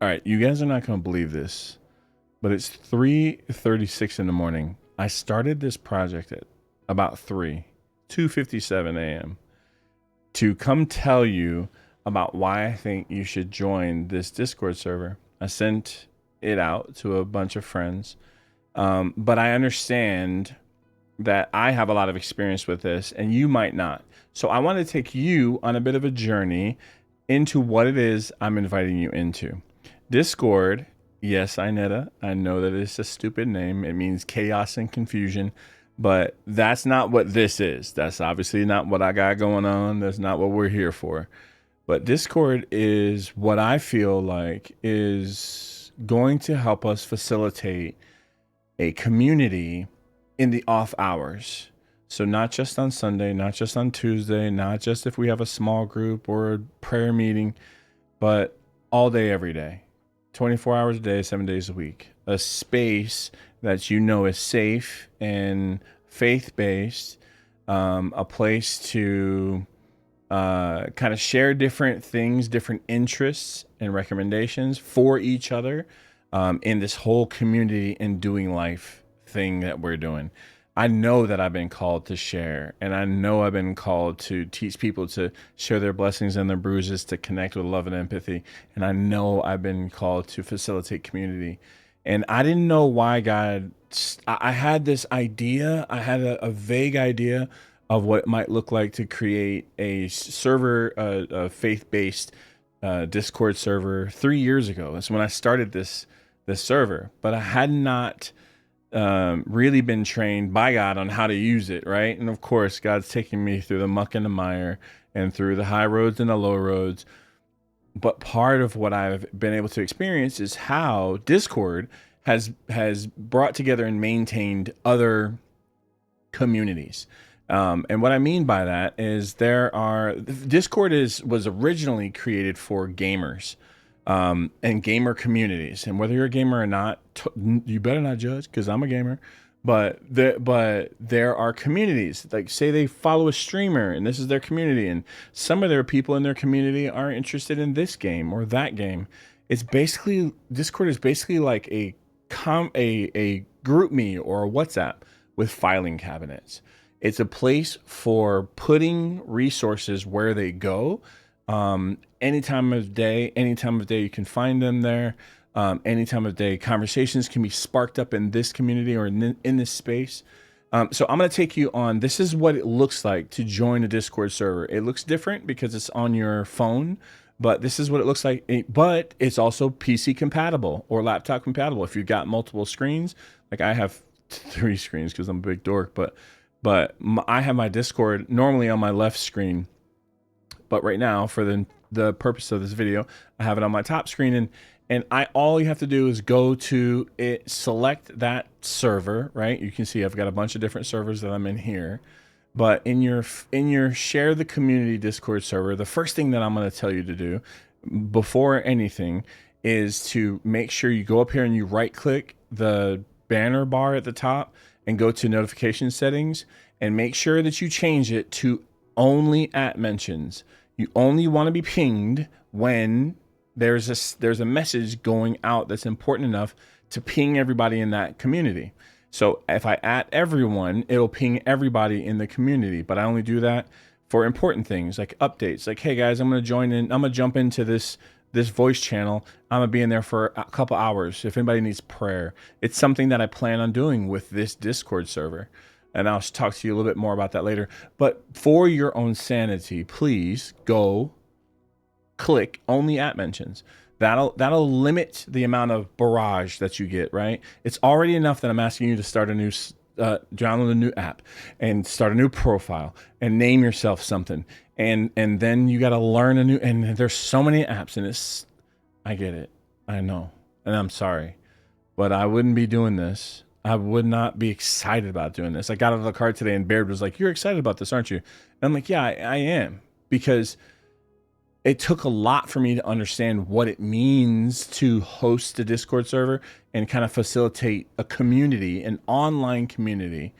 All right, you guys are not going to believe this, but it's 3:36 in the morning. I started this project at about 2:57 a.m. to come tell you about why I think you should join this Discord server. I sent it out to a bunch of friends, but I understand that I have a lot of experience with this and you might not. So I want to take you on a bit of a journey into what it is I'm inviting you into. Discord, yes, I know that it's a stupid name. It means chaos and confusion, but that's not what this is. That's obviously not what I got going on. That's not what we're here for. But Discord is what I feel like is going to help us facilitate a community in the off hours. So not just on Sunday, not just on Tuesday, not just if we have a small group or a prayer meeting, but all day, every day, 24 hours a day, 7 days a week. A space that you know is safe and faith-based, a place to kind of share different things, different interests and recommendations for each other in this whole community and doing life thing that we're doing. I know that I've been called to share, and I know I've been called to teach people to share their blessings and their bruises, to connect with love and empathy. And I know I've been called to facilitate community. And I didn't know why God, I had this idea, I had a vague idea of what it might look like to create a server, a faith-based Discord server 3 years ago. That's when I started this server, but I had not really been trained by God on how to use it, right? And of course, God's taking me through the muck and the mire and through the high roads and the low roads. But part of what I've been able to experience is how Discord has brought together and maintained other communities. And what I mean by that is Discord was originally created for gamers and gamer communities. And whether you're a gamer or not, you better not judge because I'm a gamer. But there are communities, like say they follow a streamer and this is their community, and some of their people in their community are interested in this game or that game. It's basically Discord is basically like a group me or a WhatsApp with filing cabinets. It's a place for putting resources where they go. Any time of day you can find them there. Any time of day, conversations can be sparked up in this community or in this space. So I'm going to take you on. This is what it looks like to join a Discord server. It looks different because it's on your phone, but this is what it looks like. But it's also PC compatible or laptop compatible. If you've got multiple screens, like I have 3 screens because I'm a big dork, but I have my Discord normally on my left screen. But right now, for the purpose of this video, I have it on my top screen, and all you have to do is go to it, select that server, right? You can see I've got a bunch of different servers that I'm in here. But in your share the community Discord server, the first thing that I'm going to tell you to do before anything is to make sure you go up here and you right click the banner bar at the top and go to notification settings and make sure that you change it to only at mentions. You only want to be pinged when there's a message going out that's important enough to ping everybody in that community. So if I at everyone, it'll ping everybody in the community, but I only do that for important things like updates. Like, hey guys, I'm going to jump into this voice channel. I'm going to be in there for a couple hours. If anybody needs prayer, it's something that I plan on doing with this Discord server. And I'll talk to you a little bit more about that later. But for your own sanity, please go click only at mentions. That'll limit the amount of barrage that you get, right? It's already enough that I'm asking you to start a new, download a new app and start a new profile and name yourself something. And then you got to learn and there's so many apps and I get it. I know. And I'm sorry, but I wouldn't be doing this. I would not be excited about doing this. I got out of the car today and Baird was like, "You're excited about this, aren't you?" And I'm like, "Yeah, I am." Because it took a lot for me to understand what it means to host a Discord server and kind of facilitate a community, an online community,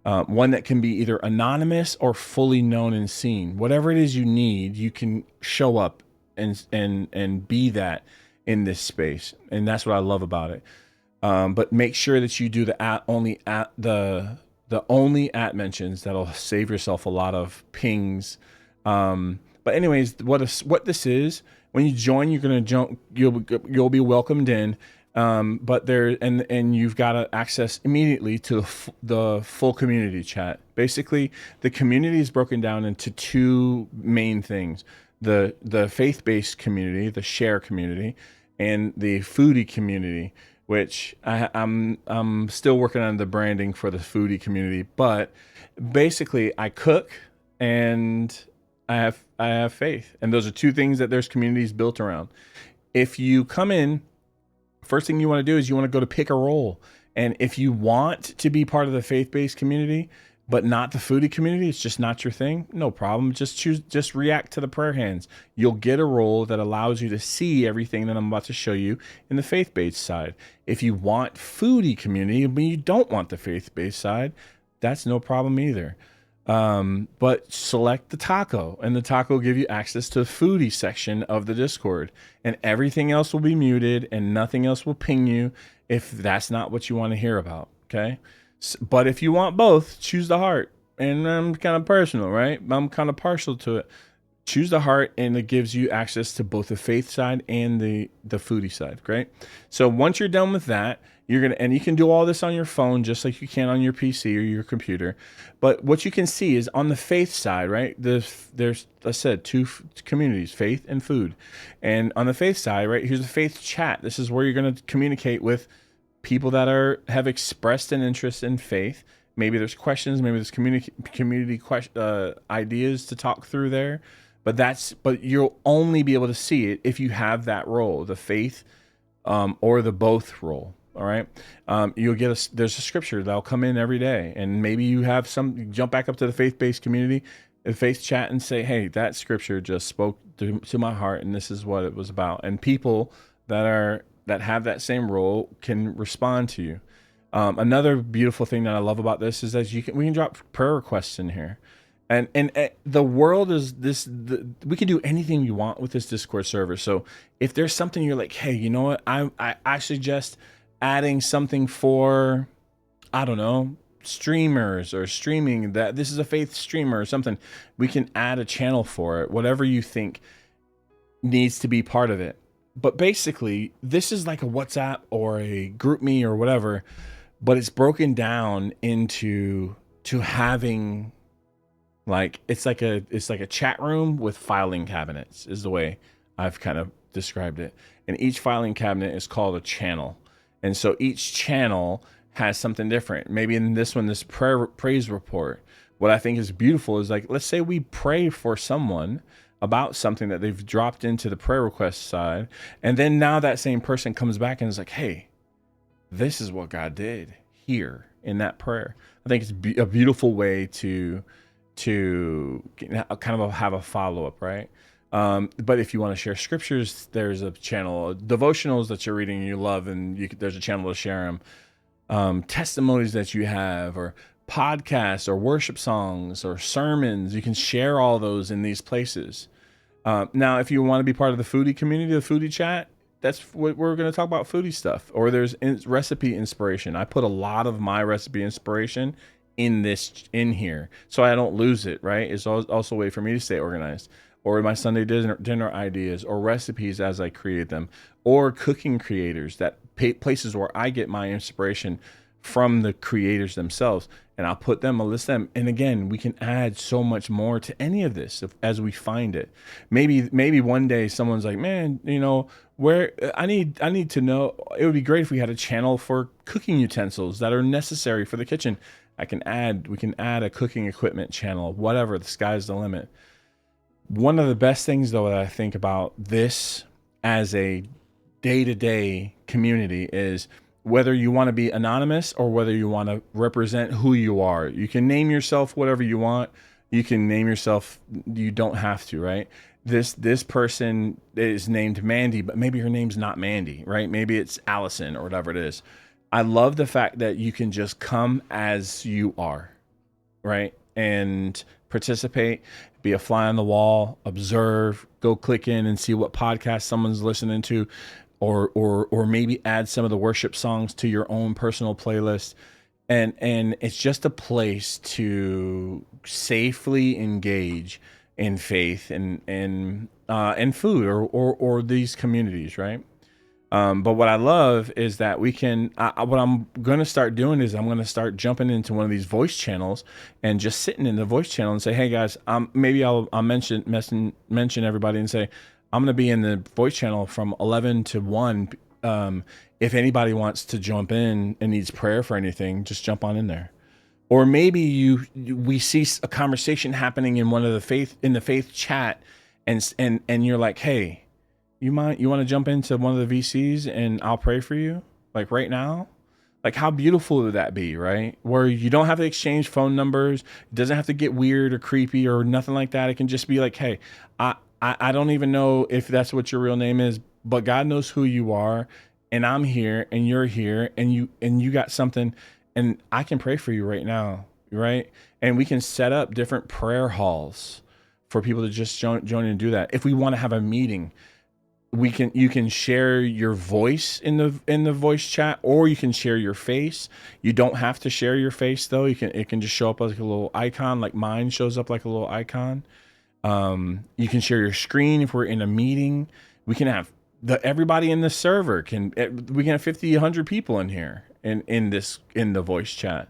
one that can be either anonymous or fully known and seen. Whatever it is you need, you can show up and be that in this space. And that's what I love about it. But make sure that you do the only at mentions. That'll save yourself a lot of pings. But anyways, what this is, when you join, you're gonna jump. You'll be welcomed in. But and you've got to access immediately to the full community chat. Basically, the community is broken down into two main things: the faith-based community, the share community, and the foodie community. Which I'm still working on the branding for the foodie community, but basically I cook and I have faith, and those are two things that there's communities built around. If you come in, first thing you want to do is you want to go to pick a role. And if you want to be part of the faith-based community, but not the foodie community, it's just not your thing, no problem. Just react to the prayer hands. You'll get a role that allows you to see everything that I'm about to show you in the faith-based side. If you want foodie community, but you don't want the faith-based side, that's no problem either. But select the taco, and the taco will give you access to the foodie section of the Discord, and everything else will be muted and nothing else will ping you if that's not what you want to hear about. Okay. But if you want both, choose the heart. And I'm kind of personal, right? I'm kind of partial to it. Choose the heart, and it gives you access to both the faith side and the foodie side. Great. So once you're done with that, and you can do all this on your phone just like you can on your PC or your computer. But what you can see is on the faith side, right? There's I said two communities, faith and food. And on the faith side, right, here's the faith chat. This is where you're going to communicate with people that have expressed an interest in faith. Maybe there's questions, maybe there's community ideas to talk through there. But you'll only be able to see it if you have that role, the faith or the both role. All right. You'll get there's a scripture that'll come in every day, and maybe you jump back up to the faith-based community, the faith chat, and say, hey, that scripture just spoke to my heart, and this is what it was about. And people that have that same role can respond to you. Another beautiful thing that I love about this is that we can drop prayer requests in here. And the world is we can do anything you want with this Discord server. So if there's something you're like, hey, you know what, I suggest adding something for, I don't know, streamers or streaming, that this is a faith streamer or something, we can add a channel for it, whatever you think needs to be part of it. But basically, this is like a WhatsApp or a GroupMe or whatever, but it's broken down into having it's like a chat room with filing cabinets is the way I've kind of described it. And each filing cabinet is called a channel. And so each channel has something different. Maybe in this one, this praise report, what I think is beautiful is, like, let's say we pray for someone about something that they've dropped into the prayer request side. And then now that same person comes back and is like, hey, this is what God did here in that prayer. I think it's a beautiful way to kind of have a follow-up, right? But if you want to share scriptures, there's a channel, devotionals that you're reading and you love, and there's a channel to share them. Testimonies that you have, or podcasts, or worship songs, or sermons, you can share all those in these places. Now, if you want to be part of the foodie community, the foodie chat, that's what we're going to talk about, foodie stuff. Or there's recipe inspiration. I put a lot of my recipe inspiration in here, so I don't lose it, right? It's also a way for me to stay organized. Or my Sunday dinner ideas, or recipes as I create them, or cooking creators, places where I get my inspiration from the creators themselves, and I'll list them. And again, we can add so much more to any of this as we find it. Maybe one day someone's like, man, where I need to know, it would be great if we had a channel for cooking utensils that are necessary for the kitchen. We can add a cooking equipment channel, whatever, the sky's the limit. One of the best things, though, that I think about this as a day-to-day community is whether you want to be anonymous or whether you want to represent who you are. You can name yourself whatever you want. You can name yourself, you don't have to, right? This person is named Mandy, but maybe her name's not Mandy, right? Maybe it's Allison or whatever it is. I love the fact that you can just come as you are, right? And participate, be a fly on the wall, observe, go click in and see what podcast someone's listening to. or maybe add some of the worship songs to your own personal playlist. And it's just a place to safely engage in faith and food or these communities, right? But what I love is that we can. What I'm going to start doing is I'm going to start jumping into one of these voice channels and just sitting in the voice channel and say, "Hey guys, maybe I'll mention everybody and say I'm going to be in the voice channel from 11 to 1. If anybody wants to jump in and needs prayer for anything, just jump on in there." Or maybe we see a conversation happening in one of the faith chat, and you're like, "Hey, you want to jump into one of the VCs and I'll pray for you, like right now?" Like, how beautiful would that be, right? Where you don't have to exchange phone numbers. It doesn't have to get weird or creepy or nothing like that. It can just be like, "Hey, I don't even know if that's what your real name is, but God knows who you are, and I'm here and you're here and you got something, and I can pray for you right now," right? And we can set up different prayer halls for people to just join in and do that. If we want to have a meeting, you can share your voice in the voice chat, or you can share your face. You don't have to share your face though. It can just show up like a little icon, like mine shows up like a little icon. You can share your screen if we're in a meeting. We can have everybody in the server we can have 50, 100 people in here in the voice chat.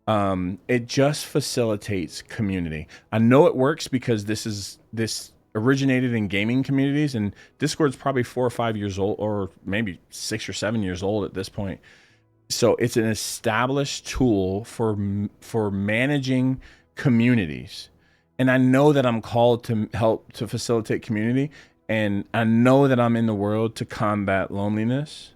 It just facilitates community. I know it works because this originated in gaming communities, and Discord's probably 4 or 5 years old, or maybe 6 or 7 years old at this point. So it's an established tool for managing communities. And I know that I'm called to help to facilitate community, and I know that I'm in the world to combat loneliness.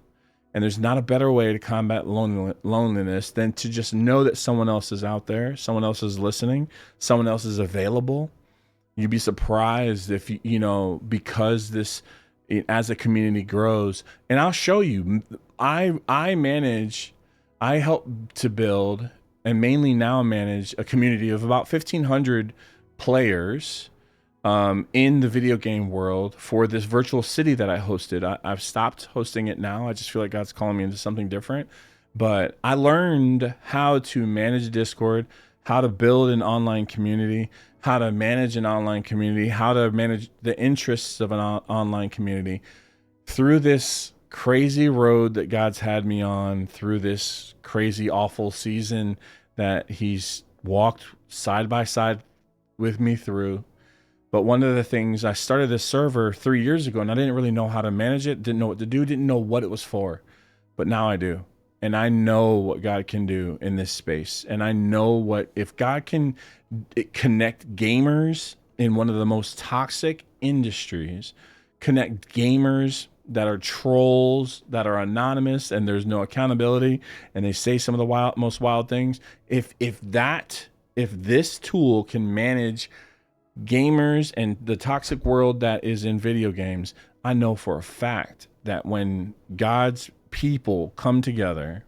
And there's not a better way to combat loneliness than to just know that someone else is out there, someone else is listening, someone else is available. You'd be surprised if, because as a community grows, and I'll show you, I help to build and mainly now manage a community of about 1,500 players in the video game world for this virtual city that I hosted. I've stopped hosting it now. I just feel like God's calling me into something different. But I learned how to manage Discord, how to build an online community, how to manage an online community, how to manage the interests of an online community through this crazy road that God's had me on, through this crazy, awful season that He's walked side by side with me through. But one of the things, I started this server 3 years ago, and I didn't really know how to manage it, didn't know what to do, didn't know what it was for. But now I do. And I know what God can do in this space. And I know if God can connect gamers in one of the most toxic industries, connect gamers that are trolls, that are anonymous, and there's no accountability, and they say some of the most wild things. If this tool can manage gamers and the toxic world that is in video games, I know for a fact that when God's people come together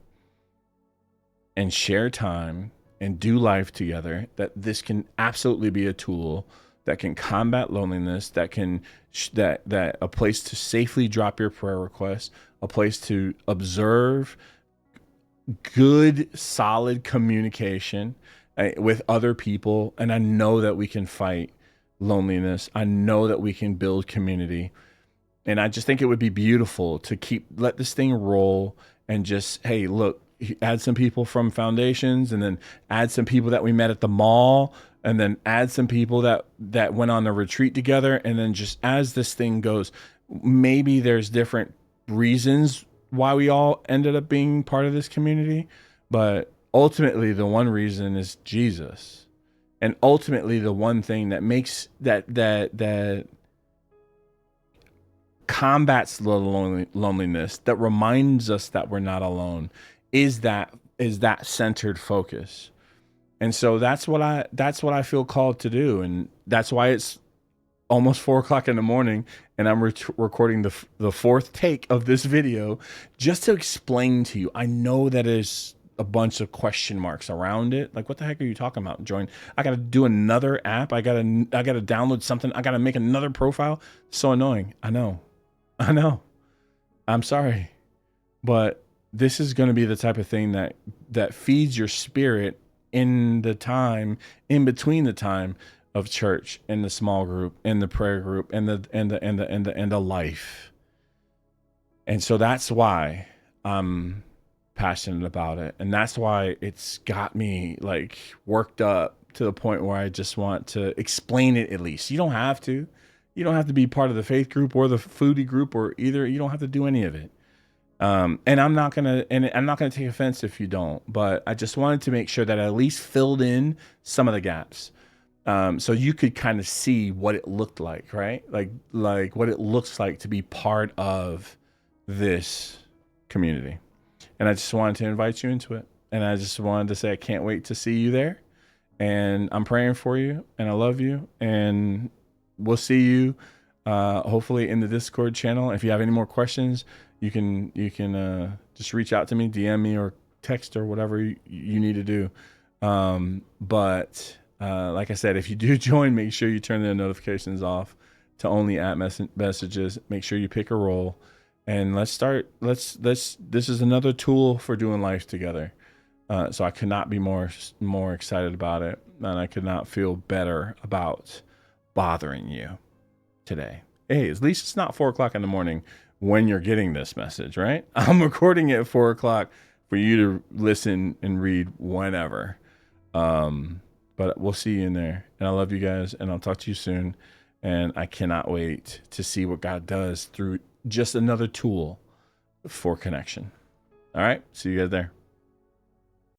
and share time and do life together, that this can absolutely be a tool that can combat loneliness, that a place to safely drop your prayer requests, a place to observe good, solid communication with other people. And I know that we can fight loneliness. I know that we can build community. And I just think it would be beautiful to let this thing roll and just, hey, look, add some people from Foundations, and then add some people that we met at the mall, and then add some people that went on a retreat together. And then just as this thing goes, maybe there's different reasons why we all ended up being part of this community. But ultimately, the one reason is Jesus. And ultimately, the one thing that makes that combats the loneliness, that reminds us that we're not alone, is that centered focus. And so that's what I feel called to do, and that's why it's almost 4 o'clock in the morning, and I'm recording the fourth take of this video just to explain to you. I know that is a bunch of question marks around it. Like, what the heck are you talking about? I got to do another app. I got to download something. I got to make another profile. So annoying. I know. I'm sorry, but this is going to be the type of thing that feeds your spirit in the time in between the time of church and the small group and the prayer group and the life. And so that's why I'm passionate about it. And that's why it's got me like worked up to the point where I just want to explain it at least. You don't have to. You don't have to be part of the faith group or the foodie group or either. You don't have to do any of it. And I'm not gonna take offense if you don't, but I just wanted to make sure that I at least filled in some of the gaps. So you could kind of see what it looked like, right? Like what it looks like to be part of this community. And I just wanted to invite you into it. And I just wanted to say I can't wait to see you there. And I'm praying for you and I love you. And we'll see you hopefully in the Discord channel. If you have any more questions, you can just reach out to me, DM me or text or whatever you need to do. But like I said, if you do join, make sure you turn the notifications off to only at messages. Make sure you pick a role. And let's this is another tool for doing life together. So I could not be more excited about it, and I could not feel better about bothering you today. Hey, at least it's not 4 o'clock in the morning when you're getting this message, right? I'm recording it at 4 o'clock for you to listen and read whenever. But we'll see you in there. And I love you guys, and I'll talk to you soon. And I cannot wait to see what God does through just another tool for connection. All right. See you guys there.